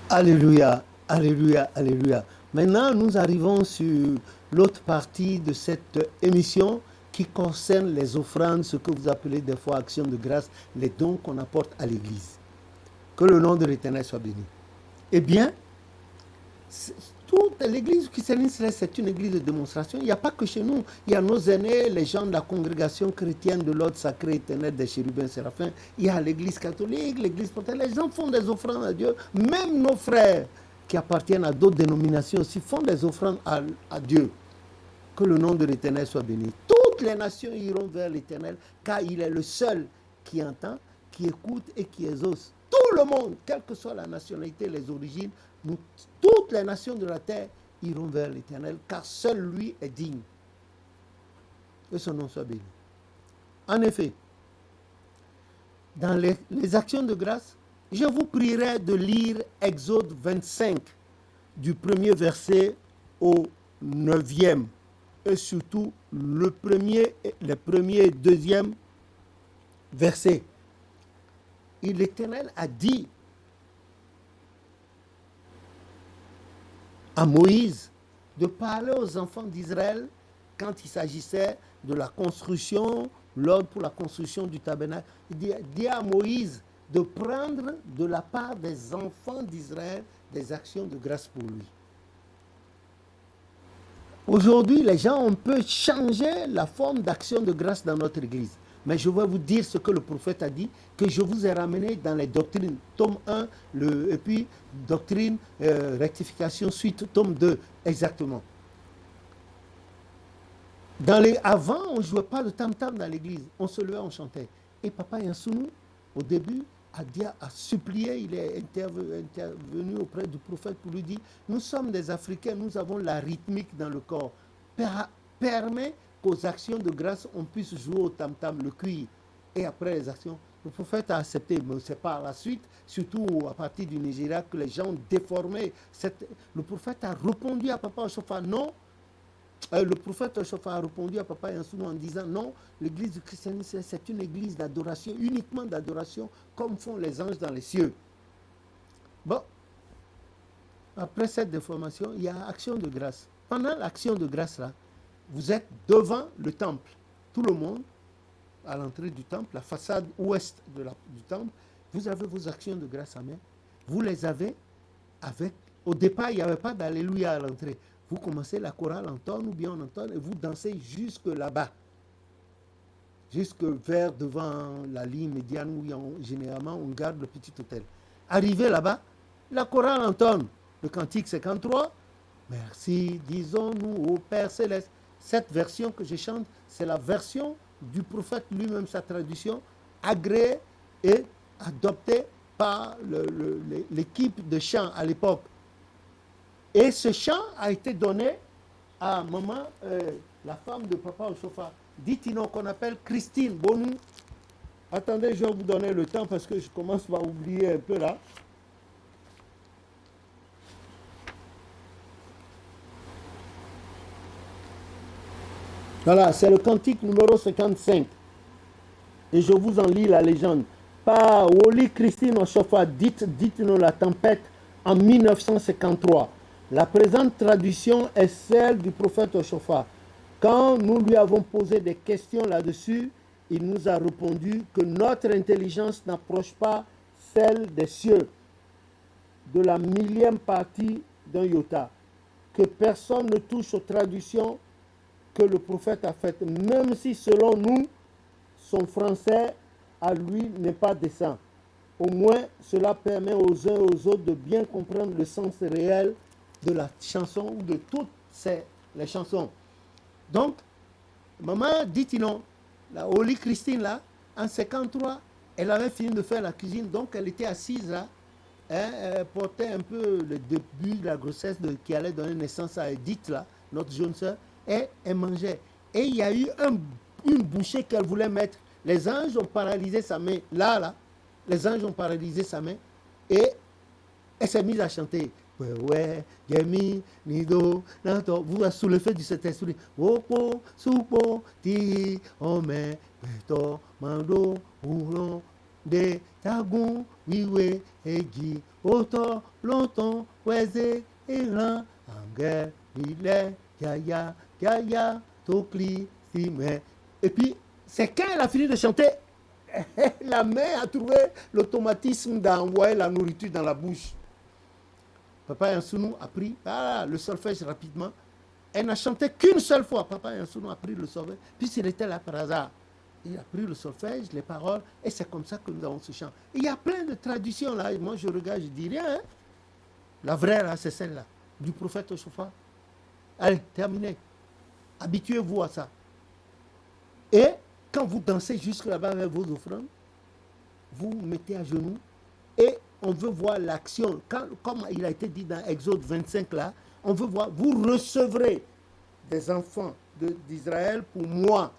Alléluia, alléluia, alléluia. Maintenant, nous arrivons sur l'autre partie de cette émission qui concerne les offrandes, ce que vous appelez des fois action de grâce, les dons qu'on apporte à l'Église. Que le nom de l'Éternel soit béni. Eh bien, toute l'église christienne, c'est une église de démonstration. Il n'y a pas que chez nous. Il y a nos aînés, les gens de la congrégation chrétienne de l'ordre sacré éternel des chérubins séraphins. Il y a l'église catholique, l'église protestante. Les gens font des offrandes à Dieu. Même nos frères qui appartiennent à d'autres dénominations aussi font des offrandes à Dieu. Que le nom de l'Éternel soit béni. Toutes les nations iront vers l'Éternel, car il est le seul qui entend, qui écoute et qui exauce. Tout le monde, quelle que soit la nationalité, les origines, nous, toutes les nations de la terre iront vers l'Éternel, car seul lui est digne. Que son nom soit béni. En effet, dans les actions de grâce, je vous prierai de lire Exode 25, du premier verset au 9e, et surtout le premier et deuxième verset. Et l'Éternel a dit à Moïse de parler aux enfants d'Israël quand il s'agissait de la construction, l'ordre pour la construction du tabernacle. Il dit à Moïse de prendre de la part des enfants d'Israël des actions de grâce pour lui. Aujourd'hui, les gens, on peut changer la forme d'action de grâce dans notre église. Mais je vais vous dire ce que le prophète a dit, que je vous ai ramené dans les doctrines, tome 1, et puis doctrine, rectification, suite, tome 2, exactement. Avant, on ne jouait pas le tam-tam dans l'église, on se levait, on chantait. Et Papa Yansounou, au début, a supplié, il est intervenu auprès du prophète pour lui dire, nous sommes des Africains, nous avons la rythmique dans le corps. Permet qu'aux actions de grâce, on puisse jouer au tam-tam, le cuir. Et après les actions, le prophète a accepté, mais c'est par la suite, surtout à partir du Nigeria, que les gens ont déformé. Le prophète a répondu à Papa Ochofa, non. Le prophète Ochofa a répondu à Papa Yansounou en disant non, l'église du christianisme c'est une église d'adoration, uniquement d'adoration, comme font les anges dans les cieux. Bon, après cette déformation, il y a action de grâce. Pendant l'action de grâce là, vous êtes devant le temple. Tout le monde, à l'entrée du temple, la façade ouest du temple, vous avez vos actions de grâce à main. Vous les avez avec... Au départ, il n'y avait pas d'alléluia à l'entrée. Vous commencez la chorale en tonne ou bien en tonne et vous dansez jusque là-bas. Jusque vers devant la ligne médiane où généralement on garde le petit hôtel. Arrivé là-bas, la chorale en tonne. Le cantique 53, merci, disons-nous au Père Céleste. Cette version que je chante, c'est la version du prophète lui-même, sa traduction, agréée et adoptée par l'équipe de chant à l'époque. Et ce chant a été donné à maman, la femme de Papa Ochofa, dit-il qu'on appelle Christine Bonou. Attendez, je vais vous donner le temps parce que je commence à oublier un peu là. Voilà, c'est le cantique numéro 55. Et je vous en lis la légende. Par Woli Christine Ochofa, dites-nous la tempête en 1953. La présente traduction est celle du prophète Ochofa. Quand nous lui avons posé des questions là-dessus, il nous a répondu que notre intelligence n'approche pas celle des cieux de la millième partie d'un iota, que personne ne touche aux traductions que le prophète a faites, même si selon nous, son français à lui n'est pas décent. Au moins, cela permet aux uns et aux autres de bien comprendre le sens réel de la chanson ou de toutes les chansons. Donc, maman dit non, la Holy Christine là, en 53, elle avait fini de faire la cuisine, donc elle était assise là, elle portait un peu le début de la grossesse qui allait donner naissance à Edith là, notre jeune soeur, et elle mangeait. Et il y a eu une bouchée qu'elle voulait mettre. Les anges ont paralysé sa main, là, les anges ont paralysé sa main, et elle s'est mise à chanter. Ouais, Yemi, Nido, Nato, vous sous le feu du Saint-Esprit. Wopo, Soupo, Ti, Ome, Peto, Mando, Oulon. de tagun wiwe eji oto longtemps weze eran anger ile yaya tokli sime. Et puis c'est quand elle a fini de chanter, la main a trouvé l'automatisme d'envoyer la nourriture dans la bouche. Papa Yansounou a pris le solfège rapidement. Elle n'a chanté qu'une seule fois. Papa Yansounou a pris le solfège, puisqu'il était là par hasard. Il a pris le solfège, les paroles, et c'est comme ça que nous avons ce chant. Et il y a plein de traditions là. Et moi, je regarde, je dis rien. Hein? La vraie, là, c'est celle-là, du prophète Oshofa. Allez, terminé. Habituez-vous à ça. Et quand vous dansez jusque là-bas avec vos offrandes, vous mettez à genoux et on veut voir l'action. Comme il a été dit dans Exode 25 là, on veut voir, vous recevrez des enfants d'Israël pour moi.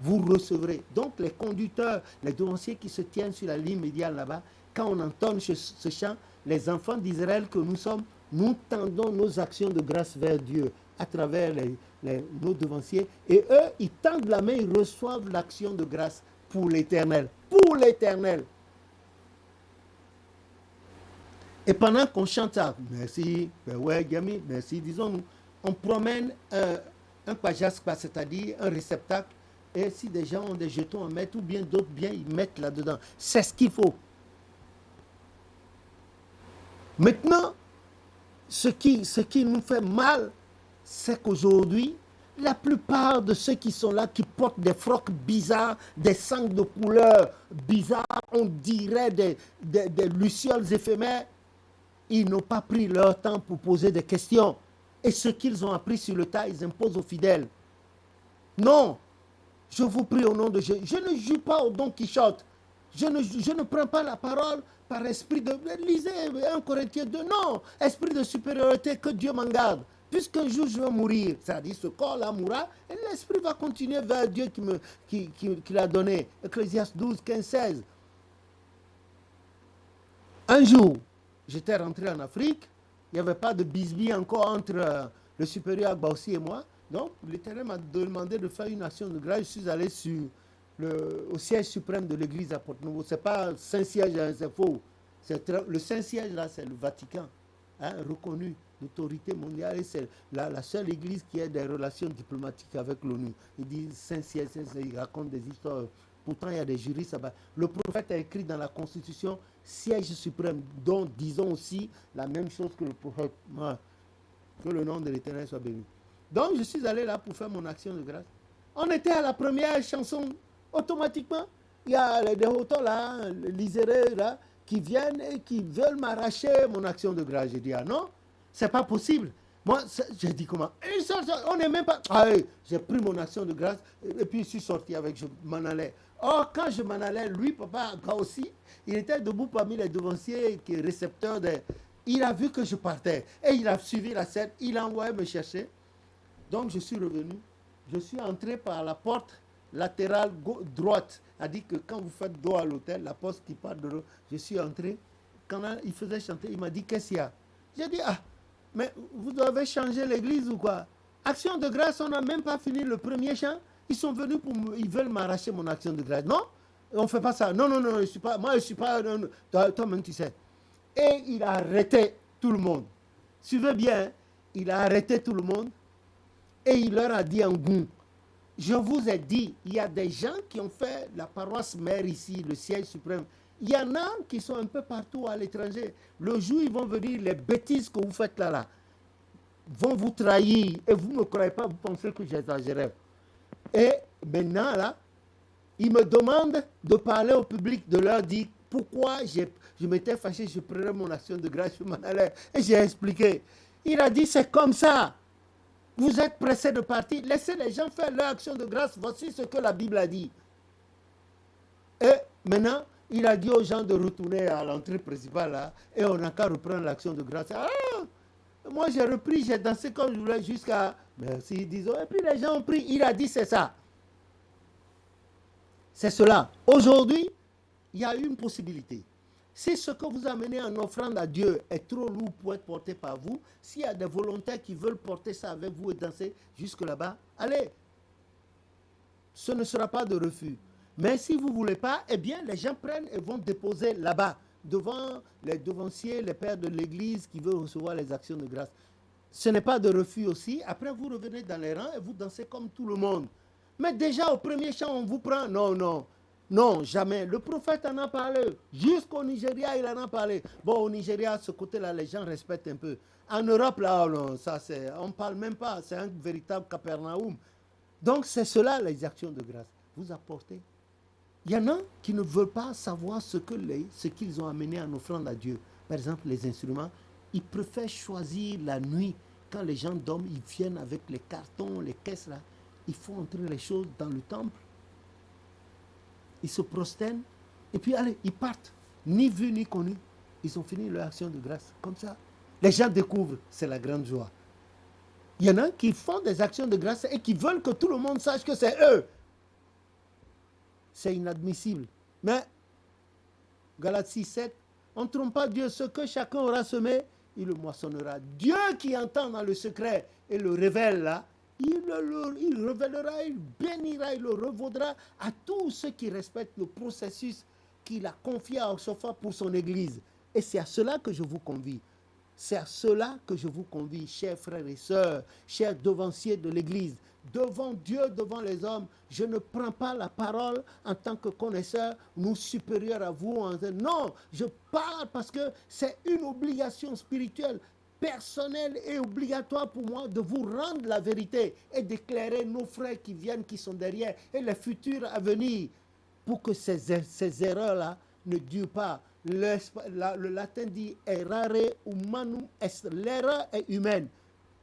Vous recevrez. Donc les conducteurs, les devanciers qui se tiennent sur la ligne médiane là-bas, quand on entend ce chant, les enfants d'Israël que nous sommes, nous tendons nos actions de grâce vers Dieu à travers nos devanciers. Et eux, ils tendent la main, ils reçoivent l'action de grâce pour l'Éternel. Pour l'Éternel. Et pendant qu'on chante ça, merci, ouais, Gami, merci, disons-nous, on promène un pajaspa, c'est-à-dire un réceptacle, et si des gens ont des jetons à mettre, ou bien d'autres biens, ils mettent là-dedans. C'est ce qu'il faut. Maintenant, ce qui nous fait mal, c'est qu'aujourd'hui, la plupart de ceux qui sont là, qui portent des frocs bizarres, des sangs de couleur bizarres, on dirait des lucioles éphémères, ils n'ont pas pris leur temps pour poser des questions. Et ce qu'ils ont appris sur le tas, ils imposent aux fidèles. Non, je vous prie au nom de Jésus. Je ne joue pas au Don Quichotte. Je ne prends pas la parole par esprit de... Lisez 1 Corinthiens 2. Non, esprit de supériorité, que Dieu m'en garde. Puisqu'un jour je vais mourir, c'est-à-dire ce corps-là mourra, et l'esprit va continuer vers Dieu qui l'a donné. Ecclésiaste 12, 15, 16. Un jour, j'étais rentré en Afrique, il n'y avait pas de bisbille encore entre le supérieur Agbaussi et moi. Donc, l'Éternel m'a demandé de faire une action de grâce. Je suis allé au siège suprême de l'Église à Porto-Novo. Ce n'est pas Saint-Siège, c'est faux. Le Saint-Siège, là, c'est le Vatican, reconnu d'autorité mondiale. Et c'est la seule Église qui a des relations diplomatiques avec l'ONU. Il dit Saint-Siège, il raconte des histoires. Pourtant, il y a des juristes là-bas. Le prophète a écrit dans la Constitution siège suprême, dont disons aussi la même chose que le prophète. Que le nom de l'Éternel soit béni. Donc, je suis allé là pour faire mon action de grâce. On était à la première chanson, automatiquement. Il y a des auteurs là, les lisérés là, qui viennent et qui veulent m'arracher mon action de grâce. J'ai dit, ah non, c'est pas possible. Moi, j'ai dit comment? On n'est même pas... Ah oui, j'ai pris mon action de grâce et puis je suis sorti avec, je m'en allais. Or, quand je m'en allais, lui, papa aussi, il était debout parmi les devanciers, qui est récepteur de... Il a vu que je partais et il a suivi la scène, il a envoyé me chercher. Donc, je suis revenu. Je suis entré par la porte latérale droite. A dit que quand vous faites dos à l'hôtel, la porte qui part de l'eau, je suis entré. Quand il faisait chanter, il m'a dit, qu'est-ce qu'il y a? J'ai dit, ah, mais vous devez changer l'église ou quoi? Action de grâce, on n'a même pas fini le premier chant. Ils sont venus ils veulent m'arracher mon action de grâce. Non, on ne fait pas ça. Non, je suis pas, moi je ne suis pas, toi-même tu sais. Et il a arrêté tout le monde. Suivez bien, il a arrêté tout le monde et il leur a dit en goût, je vous ai dit, il y a des gens qui ont fait la paroisse mère ici, le siège suprême. Il y en a qui sont un peu partout à l'étranger. Le jour où ils vont venir, les bêtises que vous faites là, vont vous trahir. Et vous ne me croyez pas, vous pensez que j'exagère. Et maintenant, là, ils me demandent de parler au public, de leur dire pourquoi je m'étais fâché, je prenais mon action de grâce, je m'en allais. Et j'ai expliqué. Il a dit, c'est comme ça. Vous êtes pressé de partir. Laissez les gens faire leur action de grâce. Voici ce que la Bible a dit. Et maintenant, il a dit aux gens de retourner à l'entrée principale là, et on n'a qu'à reprendre l'action de grâce. Ah, moi j'ai repris, j'ai dansé comme je voulais jusqu'à... Merci, disons. Et puis les gens ont pris. Il a dit c'est ça. C'est cela. Aujourd'hui, il y a une possibilité. Si ce que vous amenez en offrande à Dieu est trop lourd pour être porté par vous, s'il y a des volontaires qui veulent porter ça avec vous et danser jusque là-bas, allez. Ce ne sera pas de refus. Mais si vous ne voulez pas, eh bien, les gens prennent et vont déposer là-bas, devant les devanciers, les pères de l'église qui veulent recevoir les actions de grâce. Ce n'est pas de refus aussi. Après, vous revenez dans les rangs et vous dansez comme tout le monde. Mais déjà, au premier chant, on vous prend. Non, non. Non, jamais. Le prophète en a parlé. Jusqu'au Nigeria, il en a parlé. Bon, au Nigeria, ce côté-là, les gens respectent un peu. En Europe, là, oh non, ça, c'est, on ne parle même pas. C'est un véritable Capernaum. Donc, c'est cela, les actions de grâce. Vous apportez. Il y en a qui ne veulent pas savoir ce qu'ils ont amené en offrande à Dieu. Par exemple, les instruments. Ils préfèrent choisir la nuit. Quand les gens dorment, ils viennent avec les cartons, les caisses là. Ils font entrer les choses dans le temple. Ils se prosternent. Et puis, allez, ils partent. Ni vu ni connu. Ils ont fini leur action de grâce. Comme ça. Les gens découvrent. C'est la grande joie. Il y en a qui font des actions de grâce et qui veulent que tout le monde sache que c'est eux. C'est inadmissible. Mais, Galates 6, 7, on ne trompe pas Dieu. Ce que chacun aura semé, il le moissonnera. Dieu qui entend dans le secret et le révèle là, il révélera, il bénira, il le revaudra à tous ceux qui respectent le processus qu'il a confié à Osopha pour son Église. Et c'est à cela que je vous convie. C'est à cela que je vous convie, chers frères et sœurs, chers devanciers de l'Église. Devant Dieu, devant les hommes, je ne prends pas la parole en tant que connaisseur, nous supérieurs à vous. Non, je parle parce que c'est une obligation spirituelle, personnelle et obligatoire pour moi de vous rendre la vérité et d'éclairer nos frères qui viennent, qui sont derrière, et les futurs à venir, pour que ces erreurs-là ne durent pas. Le latin dit errare humanum est. L'erreur est humaine,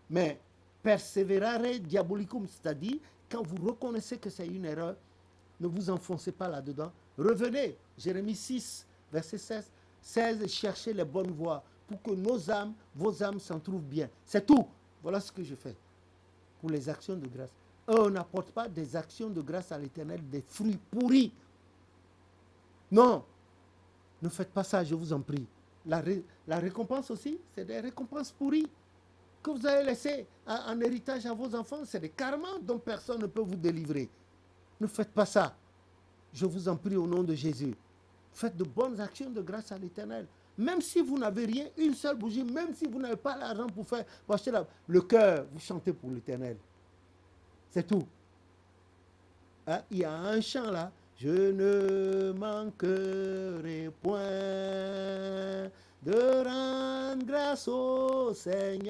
mais perseverare diabolicum, c'est-à-dire quand vous reconnaissez que c'est une erreur, ne vous enfoncez pas là-dedans. Revenez, Jérémie 6, verset 16, cherchez les bonnes voies pour que nos âmes, vos âmes s'en trouvent bien. C'est tout. Voilà ce que je fais pour les actions de grâce. On n'apporte pas des actions de grâce à l'Éternel, des fruits pourris. Non, ne faites pas ça, je vous en prie. La récompense aussi, c'est des récompenses pourries que vous avez laissées en héritage à vos enfants. C'est des karmas dont personne ne peut vous délivrer. Ne faites pas ça. Je vous en prie au nom de Jésus. Faites de bonnes actions de grâce à l'Éternel. Même si vous n'avez rien, une seule bougie, même si vous n'avez pas l'argent pour acheter le cœur, vous chantez pour l'Éternel. C'est tout. Hein? Il y a un chant là. Je ne manquerai point de rendre grâce au Seigneur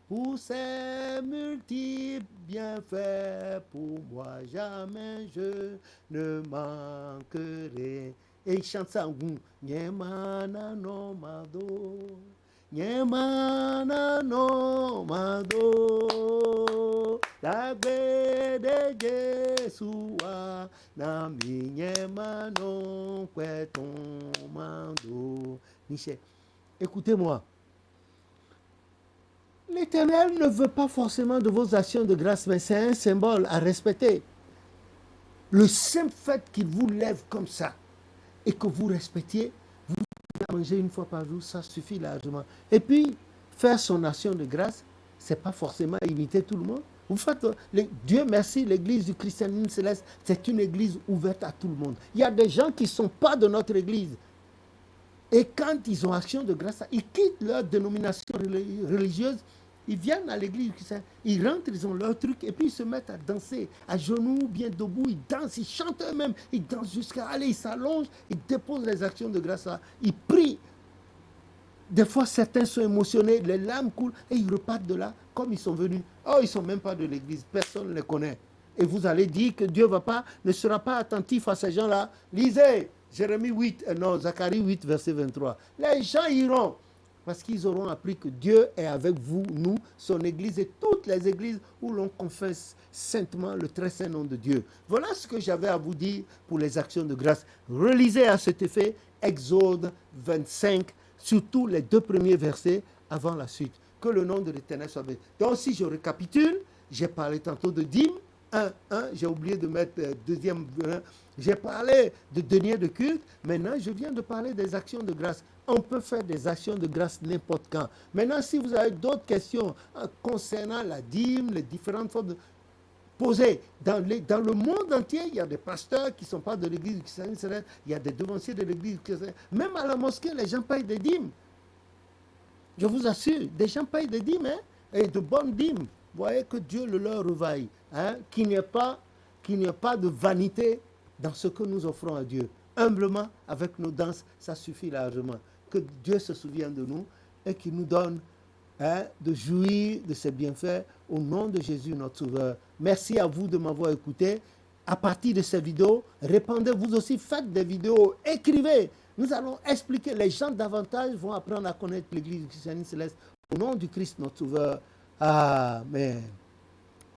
pour ses multiples bienfaits. Pour moi, jamais je ne manquerai. Et il chante ça en goût. Nyemana no mado. Nyemana no mado. Dagbe de Jesua. Na mi nyemano kweton mando. Michel, écoutez-moi. L'Éternel ne veut pas forcément de vos actions de grâce, mais c'est un symbole à respecter. Le simple fait qu'il vous lève comme ça et que vous respectiez, vous manger une fois par jour, ça suffit largement. Et puis, faire son action de grâce, ce n'est pas forcément imiter tout le monde. Vous faites, Dieu merci, l'église du christianisme céleste, c'est une église ouverte à tout le monde. Il y a des gens qui ne sont pas de notre église. Et quand ils ont action de grâce, ils quittent leur dénomination religieuse, ils viennent à l'église, ils rentrent, ils ont leur truc, et puis ils se mettent à danser, à genoux, bien debout, ils dansent, ils chantent eux-mêmes, ils dansent jusqu'à aller, ils s'allongent, ils déposent les actions de grâce là, ils prient. Des fois, certains sont émotionnés, les larmes coulent, et ils repartent de là, comme ils sont venus. Oh, ils ne sont même pas de l'église, personne ne les connaît. Et vous allez dire que Dieu ne sera pas attentif à ces gens-là. Lisez Jérémie 8, non, Zacharie 8, verset 23. Les gens iront, parce qu'ils auront appris que Dieu est avec vous, nous, son église et toutes les églises où l'on confesse saintement le très saint nom de Dieu. Voilà ce que j'avais à vous dire pour les actions de grâce. Relisez à cet effet Exode 25, surtout les 2 premiers versets avant la suite. Que le nom de l'Éternel soit béni. Donc si je récapitule, j'ai parlé tantôt de dîmes, j'ai oublié de mettre deuxième. J'ai parlé de deniers de culte. Maintenant, je viens de parler des actions de grâce. On peut faire des actions de grâce n'importe quand. Maintenant, si vous avez d'autres questions concernant la dîme, les différentes formes posé. Dans le monde entier, il y a des pasteurs qui ne sont pas de l'église du christianisme céleste, il y a des devanciers de l'église du christianisme. Même à la mosquée, les gens payent des dîmes. Je vous assure, des gens payent des dîmes, hein, et de bonnes dîmes. Vous voyez que Dieu le leur revaille. Hein, qu'il n'y ait pas de vanité dans ce que nous offrons à Dieu. Humblement, avec nos danses, ça suffit largement. Que Dieu se souvienne de nous et qu'il nous donne de jouir de ses bienfaits au nom de Jésus notre Sauveur. Merci à vous de m'avoir écouté. À partir de ces vidéos, répandez vous aussi, faites des vidéos, écrivez. Nous allons expliquer, les gens davantage vont apprendre à connaître l'Église du christianisme céleste au nom du Christ notre Sauveur. Amen.